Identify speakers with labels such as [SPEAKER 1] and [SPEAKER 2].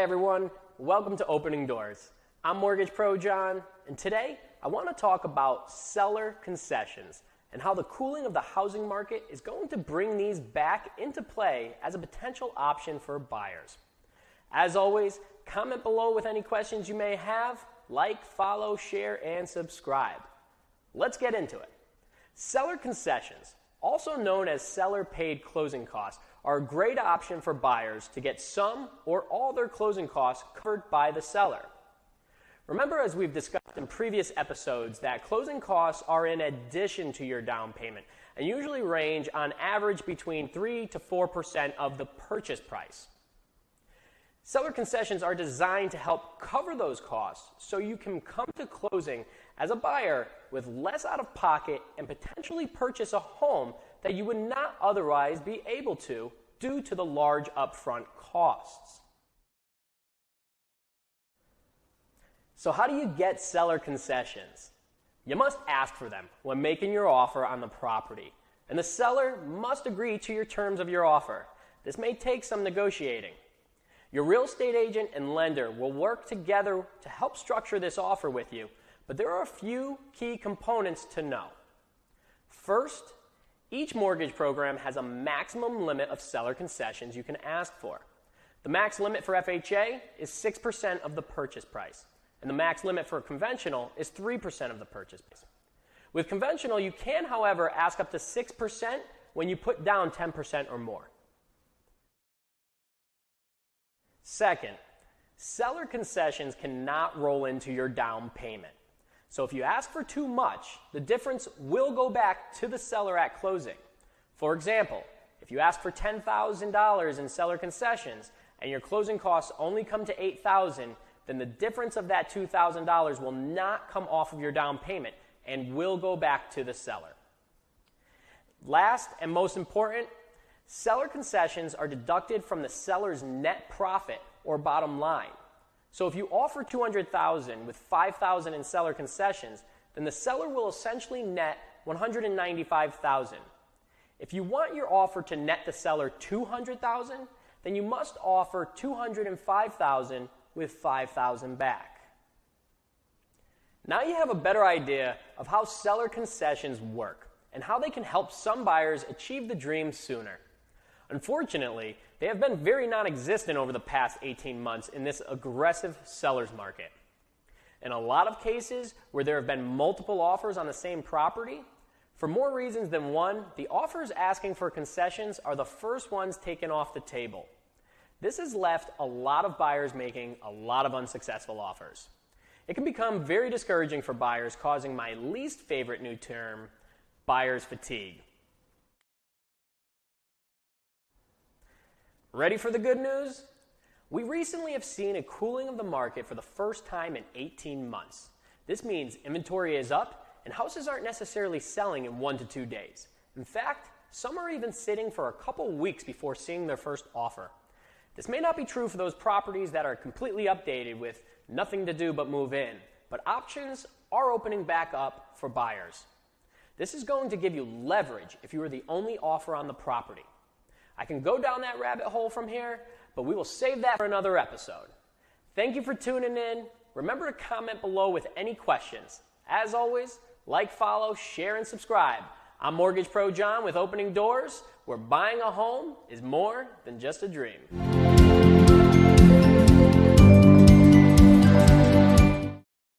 [SPEAKER 1] Hi everyone, welcome to Opening Doors. I'm Mortgage Pro John, and today I want to talk about seller concessions and how the cooling of the housing market is going to bring these back into play as a potential option for buyers. As always, comment below with any questions you may have, like, follow, share, and subscribe. Let's get into it. Seller concessions, also known as seller paid closing costs, are a great option for buyers to get some or all their closing costs covered by the seller. Remember, as we've discussed in previous episodes, that closing costs are in addition to your down payment and usually range on average between 3 to 4% of the purchase price. Seller concessions are designed to help cover those costs so you can come to closing as a buyer with less out of pocket and potentially purchase a home that you would not otherwise be able to due to the large upfront costs. So how do you get seller concessions? You must ask for them when making your offer on the property, and the seller must agree to your terms of your offer. This may take some negotiating. Your real estate agent and lender will work together to help structure this offer with you, but there are a few key components to know. First, each mortgage program has a maximum limit of seller concessions you can ask for. The max limit for FHA is 6% of the purchase price, and the max limit for conventional is 3% of the purchase price. With conventional, you can, however, ask up to 6% when you put down 10% or more. Second, seller concessions cannot roll into your down payment. So if you ask for too much, the difference will go back to the seller at closing. For example, if you ask for $10,000 in seller concessions and your closing costs only come to $8,000, then the difference of that $2,000 will not come off of your down payment and will go back to the seller. Last and most important, seller concessions are deducted from the seller's net profit or bottom line. So if you offer $200,000 with $5,000 in seller concessions, then the seller will essentially net $195,000. If you want your offer to net the seller $200,000, then you must offer $205,000 with $5,000 back. Now you have a better idea of how seller concessions work and how they can help some buyers achieve the dream sooner. Unfortunately, they have been very non-existent over the past 18 months in this aggressive seller's market. In a lot of cases where there have been multiple offers on the same property, for more reasons than one, the offers asking for concessions are the first ones taken off the table. This has left a lot of buyers making a lot of unsuccessful offers. It can become very discouraging for buyers, causing my least favorite new term, buyer's fatigue. Ready for the good news? We recently have seen a cooling of the market for the first time in 18 months. This means inventory is up and houses aren't necessarily selling in 1 to 2 days. In fact, some are even sitting for a couple weeks before seeing their first offer. This may not be true for those properties that are completely updated with nothing to do but move in, but options are opening back up for buyers. This is going to give you leverage if you are the only offer on the property. I can go down that rabbit hole from here, but we will save that for another episode. Thank you for tuning in. Remember to comment below with any questions. As always, like, follow, share, and subscribe. I'm Mortgage Pro John with Opening Doors, where buying a home is more than just a dream.